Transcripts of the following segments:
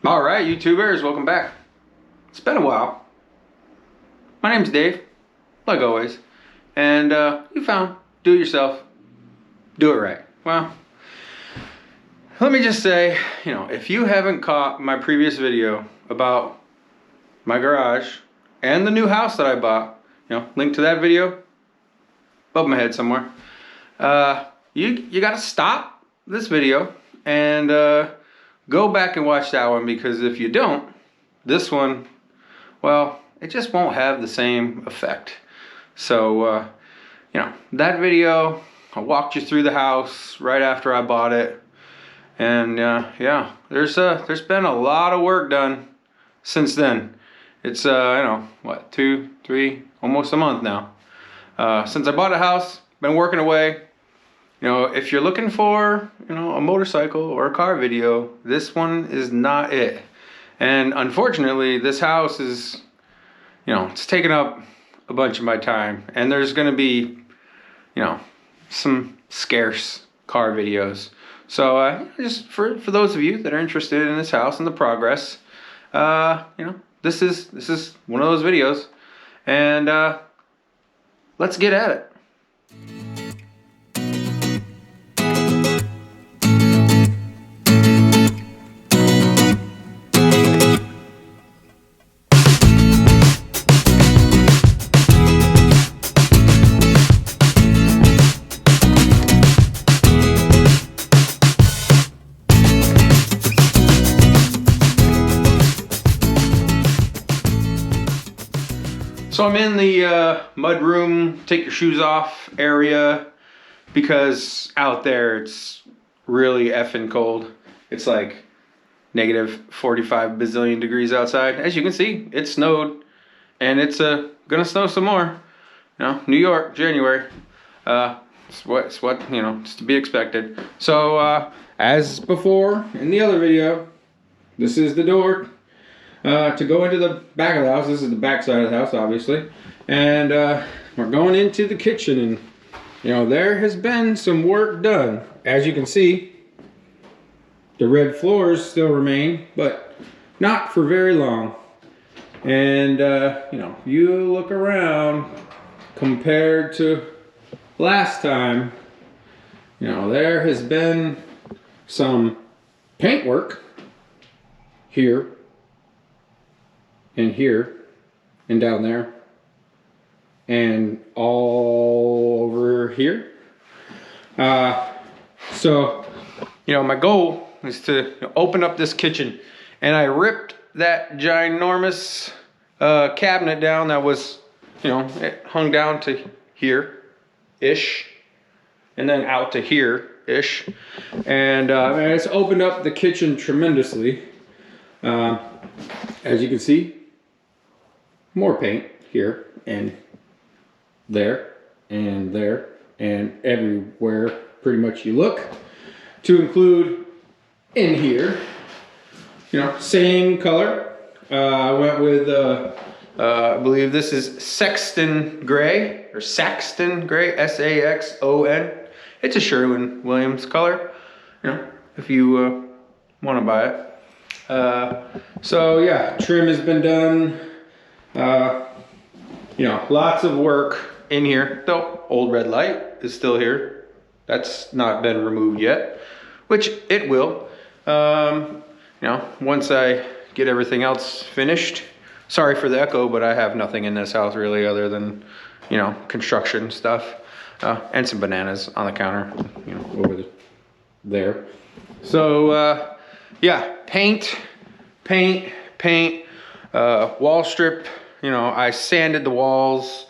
All right, YouTubers, welcome back. It's been a while. My name's Dave, like always, and you found do it yourself, do it right. Well, let me just say, if you haven't caught my previous video about my garage and the new house that I bought, link to that video above my head somewhere. You gotta stop this video and go back and watch that one, because if you don't, this one, well, it just won't have the same effect. So, that video, I walked you through the house right after I bought it. And yeah, there's been a lot of work done since then. It's, what, 2, 3, almost a month now. Since I bought a house, been working away. If you're looking for, a motorcycle or a car video, this one is not it. And unfortunately, this house is, it's taken up a bunch of my time. And there's going to be, some scarce car videos. So, just for those of you that are interested in this house and the progress, this is one of those videos. And let's get at it. So I'm in the mud room, take your shoes off area, because out there it's really effing cold. It's like negative 45 bazillion degrees outside. As you can see, it snowed, and it's gonna snow some more. New York, January. It's what it's to be expected. So as before in the other video, this is the door to go into the back of the house. This is the back side of the house, obviously, and we're going into the kitchen. And there has been some work done. As you can see, the red floors still remain, but not for very long. And you look around compared to last time, there has been some paint work here and here and down there and all over here. So my goal is to open up this kitchen, and I ripped that ginormous cabinet down that was, it hung down to here ish and then out to here ish, and it's opened up the kitchen tremendously. As you can see, more paint here and there and there and everywhere pretty much you look, to include in here. Same color. I went with I believe this is Saxon Gray, or Saxon Gray, Saxon. It's a Sherwin-Williams color, if you want to buy it. So yeah, trim has been done. Lots of work in here. Though old red light is still here. That's not been removed yet, which it will. Once I get everything else finished. Sorry for the echo, but I have nothing in this house really other than, construction stuff, and some bananas on the counter, over there. So, yeah, paint, wall strip. I sanded the walls,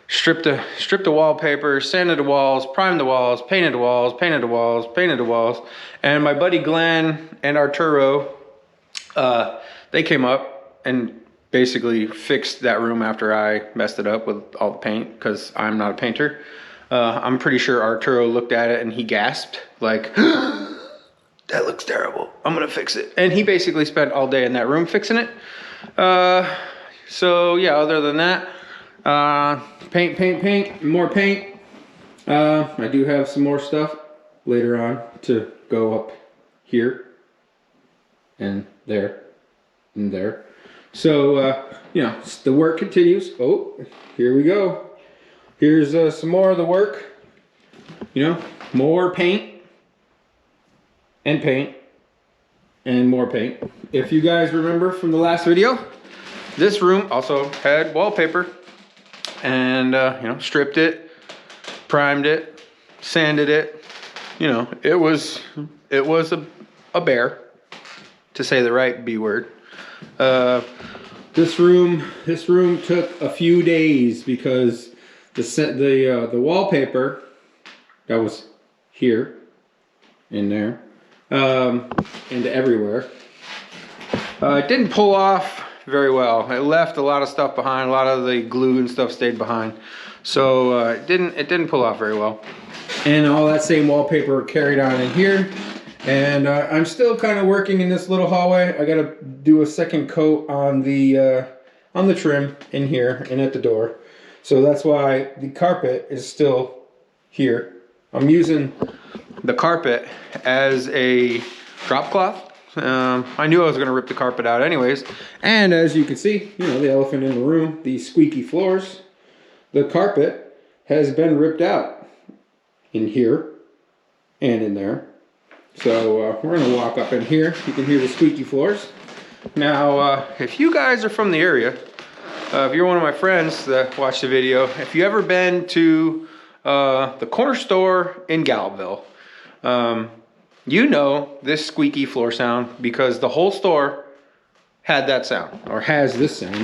stripped the wallpaper, sanded the walls, primed the walls, painted the walls, painted the walls, painted the walls. And my buddy Glenn and Arturo, they came up and basically fixed that room after I messed it up with all the paint, because I'm not a painter. I'm pretty sure Arturo looked at it and he gasped, like, that looks terrible, I'm gonna fix it. And he basically spent all day in that room fixing it. So yeah, other than that, paint, more paint. I do have some more stuff later on to go up here and there, and there. So, you know, the work continues. Oh, here we go. Here's some more of the work. You know, more paint, and paint, and more paint. If you guys remember from the last video, this room also had wallpaper, and you know, stripped it, primed it, sanded it. You know, it was a bear, to say the right B word. This room took a few days because the wallpaper that was here, in there, and everywhere, it didn't pull off very well. It left a lot of stuff behind. A lot of the glue and stuff stayed behind, so it didn't pull off very well. And all that same wallpaper carried on in here. And I'm still kind of working in this little hallway. I gotta do a second coat on the trim in here and at the door. So that's why the carpet is still here. I'm using the carpet as a drop cloth. I knew I was gonna rip the carpet out anyways. And as you can see, you know, the elephant in the room, the squeaky floors, the carpet has been ripped out in here and in there. So we're gonna walk up in here. You can hear the squeaky floors. Now, if you guys are from the area, if you're one of my friends that watched the video, if you ever been to the corner store in Gallup, you know this squeaky floor sound because the whole store had that sound, or has this sound.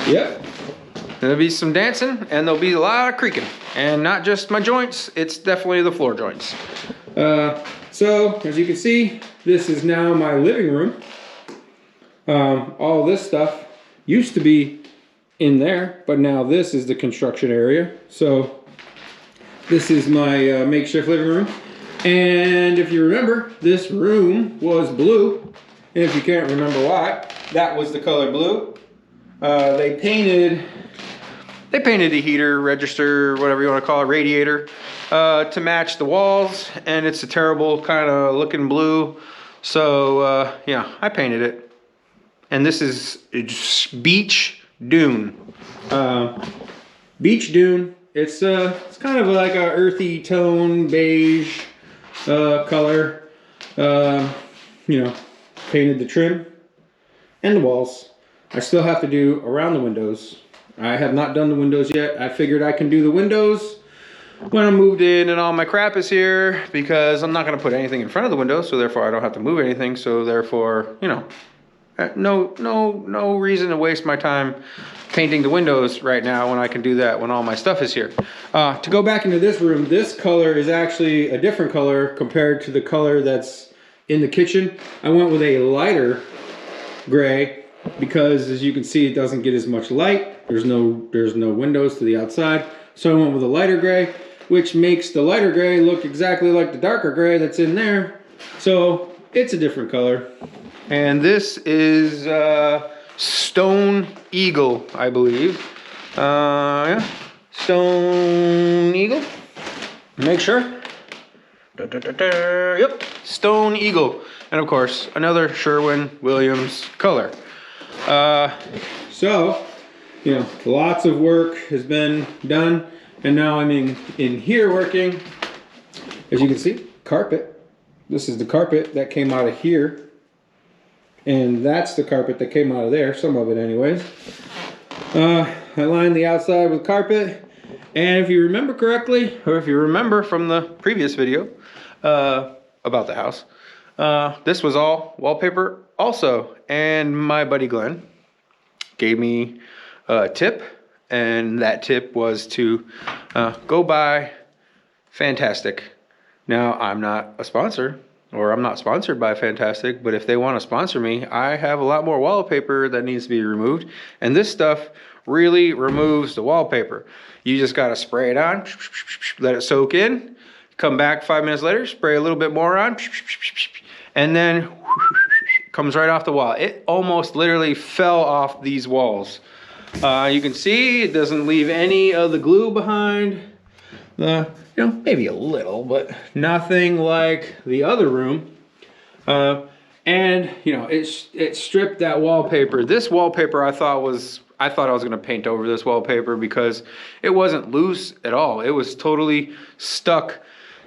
Yep. There'll be some dancing and there'll be a lot of creaking. And not just my joints, it's definitely the floor joints. So, as you can see, this is now my living room. All this stuff used to be in there, but now this is the construction area. So, this is my makeshift living room. And if you remember, this room was blue. And if you can't remember why, that was the color blue. They painted the heater, register, whatever you want to call it, radiator, to match the walls, and it's a terrible kind of looking blue. So yeah, I painted it. And this is Beach Dune. Beach Dune. It's kind of like a earthy tone, beige color. You know, painted the trim and the walls. I still have to do around the windows. I have not done the windows yet. I figured I can do the windows when I'm moved in and all my crap is here, because I'm not going to put anything in front of the window, so therefore I don't have to move anything. So therefore, you know, no reason to waste my time painting the windows right now when I can do that when all my stuff is here. To go back into this room, this color is actually a different color compared to the color that's in the kitchen. I went with a lighter gray because, as you can see, it doesn't get as much light. There's no windows to the outside. So I went with a lighter gray, which makes the lighter gray look exactly like the darker gray that's in there. So it's a different color. And this is Stone Eagle, I believe. Yeah, Stone Eagle. Make sure. Yep, Stone Eagle. And of course, another Sherwin-Williams color. So, you know, lots of work has been done, and now I'm in here working. As you can see, carpet. This is the carpet that came out of here, and that's the carpet that came out of there, some of it anyways. I lined the outside with carpet, and if you remember correctly, or if you remember from the previous video about the house, this was all wallpaper also. And my buddy Glenn gave me a tip, and that tip was to go buy Fantastic. Now, I'm not a sponsor, or I'm not sponsored by Fantastic, but if they want to sponsor me, I have a lot more wallpaper that needs to be removed, and this stuff really removes the wallpaper. You just got to spray it on, let it soak in, come back 5 minutes later, spray a little bit more on, and then comes right off the wall. It almost literally fell off these walls. You can see it doesn't leave any of the glue behind. And you know, maybe a little, but nothing like the other room. And you know, it stripped that wallpaper. This wallpaper I thought I was gonna paint over this wallpaper because it wasn't loose at all. It was totally stuck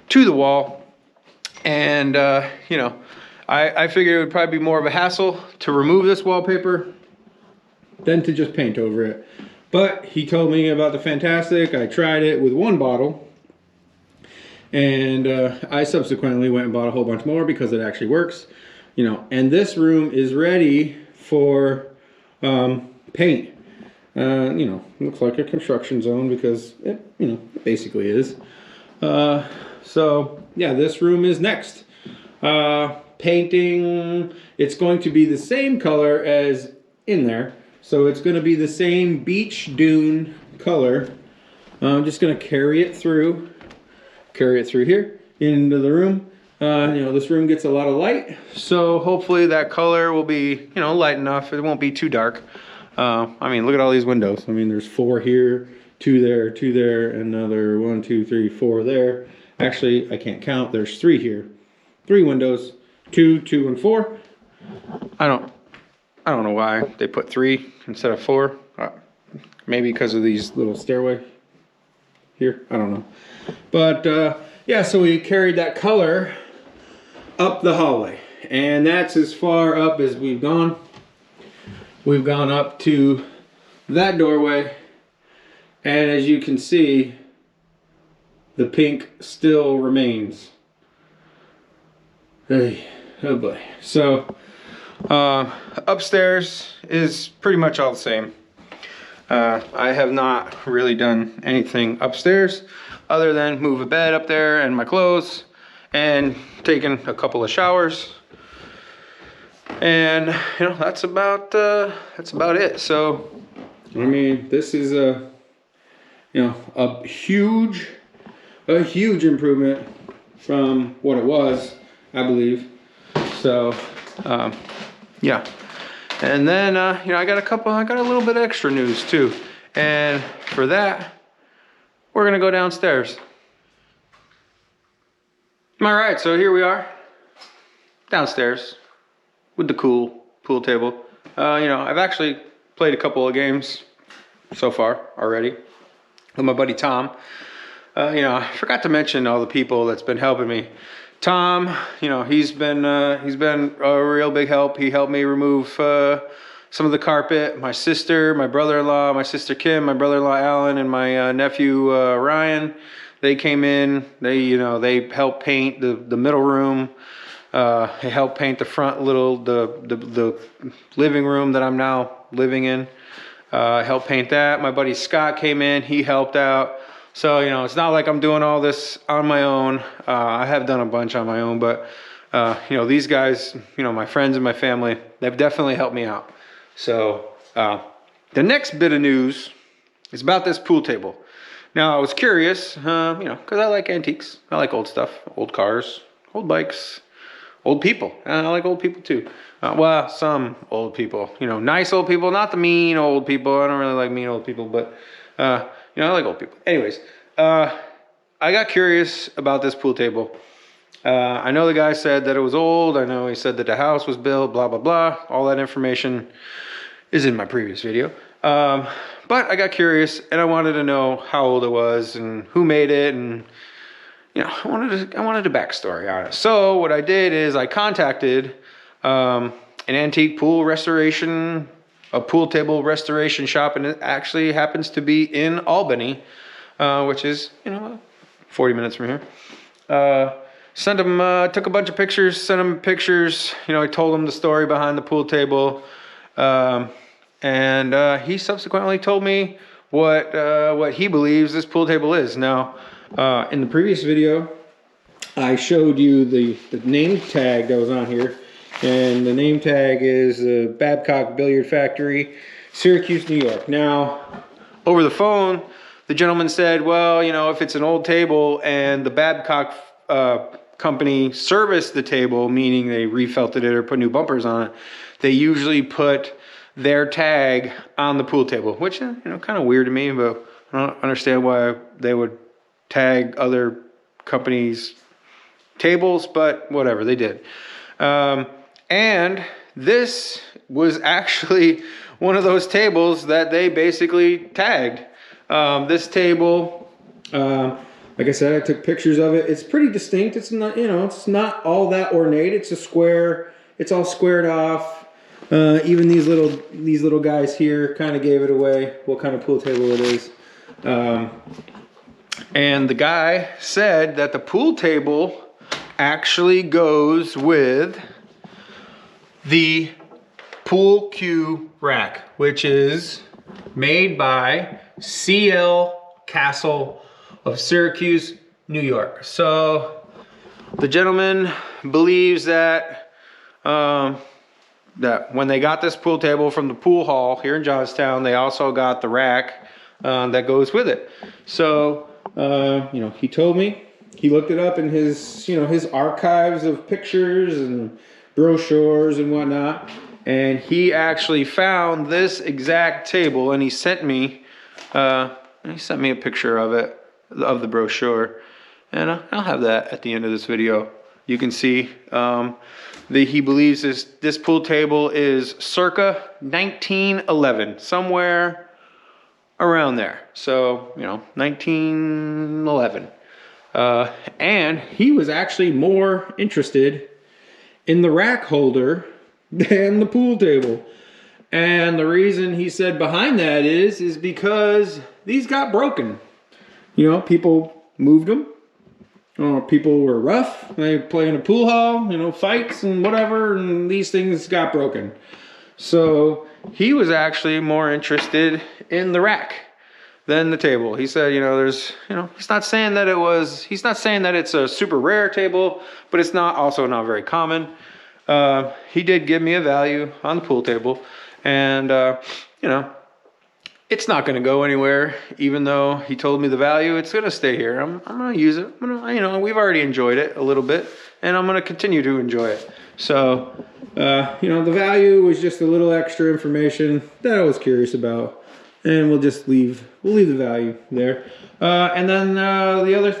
to the wall. And you know, I figured it would probably be more of a hassle to remove this wallpaper than to just paint over it. But he told me about the Fantastic. I tried it with one bottle. And I subsequently went and bought a whole bunch more because it actually works. You know, and this room is ready for paint. You know, looks like a construction zone because it, you know, it basically is. So yeah, this room is next. Painting, it's going to be the same color as in there. So it's going to be the same beach dune color. I'm just going to carry it through here into the room. You know, this room gets a lot of light, so hopefully that color will be, you know, light enough. It won't be too dark. I mean, look at all these windows. I mean, there's 4 here, 2 there, another 1, 2, 3, 4 there. Actually, I can't count. There's 3 here. 3 windows, 2, 2, and 4. I don't know why they put 3 instead of 4. Maybe because of these little stairway here. I don't know. But yeah, so we carried that color up the hallway, and that's as far up as we've gone. We've gone up to that doorway, and as you can see, the pink still remains. Hey, oh boy. So upstairs is pretty much all the same. I have not really done anything upstairs other than move a bed up there and my clothes and taken a couple of showers. And you know, that's about it. So I mean, this is a, you know, a huge improvement from what it was, I believe. So yeah. And then you know, I got a little bit of extra news too. And for that, we're gonna go downstairs. All right, so here we are downstairs with the cool pool table. You know, I've actually played a couple of games so far already with my buddy Tom. You know, I forgot to mention all the people that's been helping me. Tom, you know, he's been a real big help. He helped me remove some of the carpet. My sister, my brother-in-law, my sister Kim, my brother-in-law Alan, and my nephew Ryan, they came in. They helped paint the middle room. They helped paint the front the living room that I'm now living in. Helped paint that. My buddy Scott came in. He helped out. So, you know, it's not like I'm doing all this on my own. I have done a bunch on my own, but, you know, these guys, you know, my friends and my family, they've definitely helped me out. So, the next bit of news is about this pool table. Now, I was curious, you know, because I like antiques. I like old stuff, old cars, old bikes, old people. And I like old people too. Well, some old people, you know, nice old people, not the mean old people. I don't really like mean old people, but, you know, I like old people. Anyways, I got curious about this pool table. I know the guy said that it was old. I know he said that the house was built, blah, blah, blah. All that information is in my previous video. But I got curious and I wanted to know how old it was and who made it, and you know, I wanted a backstory on it. So what I did is I contacted an antique pool restoration, a pool table restoration shop, and it actually happens to be in Albany, which is, you know, 40 minutes from here. Sent him, took a bunch of pictures, sent him pictures. You know, I told him the story behind the pool table. And he subsequently told me what he believes this pool table is. Now, in the previous video, I showed you the name tag that was on here. And the name tag is Babcock Billiard Factory, Syracuse, New York. Now, over the phone, the gentleman said, well, you know, if it's an old table and the Babcock company serviced the table, meaning they refelted it or put new bumpers on it, they usually put their tag on the pool table, which, you know, kind of weird to me, but I don't understand why they would tag other companies' tables, but whatever, they did. And this was actually one of those tables that they basically tagged. This table, like I said, I took pictures of it. It's pretty distinct. It's not, you know, it's not all that ornate. It's a square. It's all squared off. Even these little guys here kind of gave it away, what kind of pool table it is. And the guy said that the pool table actually goes with the pool cue rack, which is made by CL Castle of Syracuse, New York. So the gentleman believes that that when they got this pool table from the pool hall here in Johnstown, they also got the rack that goes with it. So you know, he told me he looked it up in his, you know, his archives of pictures and brochures and whatnot, and he actually found this exact table, and he sent me a picture of it, of the brochure, and I'll have that at the end of this video. You can see he believes this pool table is circa 1911, somewhere around there. So, you know, 1911. And he was actually more interested in the rack holder than the pool table. And the reason he said behind that is because these got broken. You know, people moved them. People were rough. They play in a pool hall, you know, fights and whatever, and these things got broken. So he was actually more interested in the rack than the table. He said, you know, he's not saying that it's a super rare table, but it's also not very common. He did give me a value on the pool table, and you know, it's not going to go anywhere. Even though he told me the value, it's going to stay here. I'm going to use it. You know, we've already enjoyed it a little bit, and I'm going to continue to enjoy it. So, you know, the value was just a little extra information that I was curious about, and we'll leave the value there. And then the only other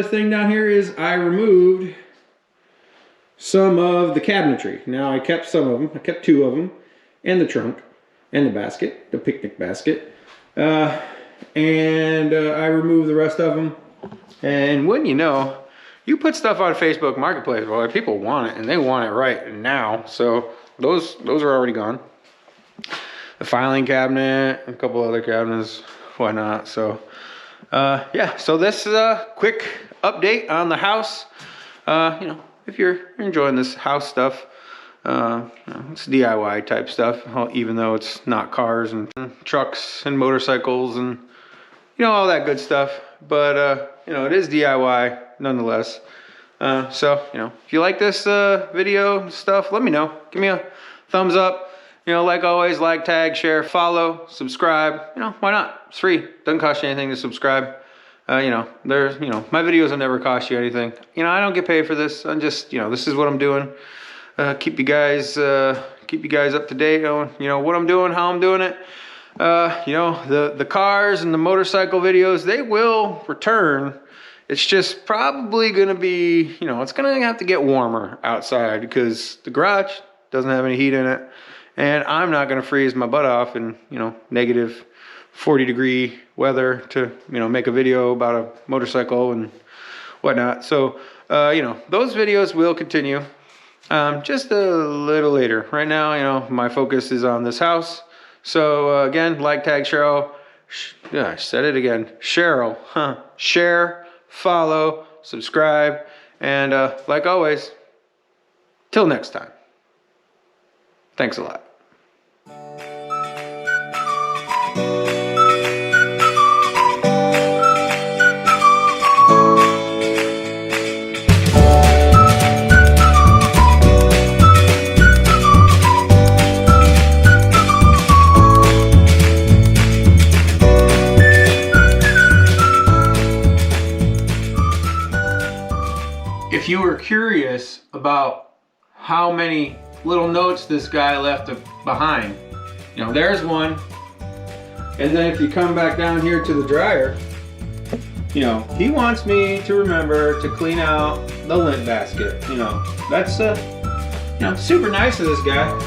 thing down here is I removed some of the cabinetry. Now I kept some of them. I kept 2 of them, and the trunk, and the basket, the picnic basket. And I removed the rest of them. And wouldn't you know, you put stuff on Facebook Marketplace, well, people want it, and they want it right now. So those are already gone. The filing cabinet, a couple other cabinets, whatnot. So yeah, so this is a quick update on the house. You know, if you're enjoying this house stuff, it's DIY type stuff, even though it's not cars and trucks and motorcycles and, you know, all that good stuff. But you know, it is DIY nonetheless. So, you know, if you like this video stuff, let me know. Give me a thumbs up. You know, like always, like, tag, share, follow, subscribe. You know, why not? It's free. Doesn't cost you anything to subscribe. You know, my videos will never cost you anything. You know, I don't get paid for this. I'm just, you know, this is what I'm doing. Keep you guys up to date on, you know, what I'm doing, how I'm doing it. You know, the cars and the motorcycle videos, they will return. It's just probably gonna be, you know, it's gonna have to get warmer outside because the garage doesn't have any heat in it, and I'm not gonna freeze my butt off in, you know, negative 40-degree weather to, you know, make a video about a motorcycle and whatnot. So, you know, those videos will continue. Just a little later. Right now, you know, my focus is on this house. So again, like, tag, Cheryl. Yeah, I said it again. Cheryl. Share, follow, subscribe, and like always, till next time. Thanks a lot. If you were curious about how many little notes this guy left behind, you know, there's one. And then if you come back down here to the dryer, You know, he wants me to remember to clean out the lint basket. You know, that's you know, super nice of this guy.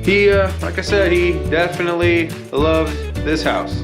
He, like I said, he definitely loves this house.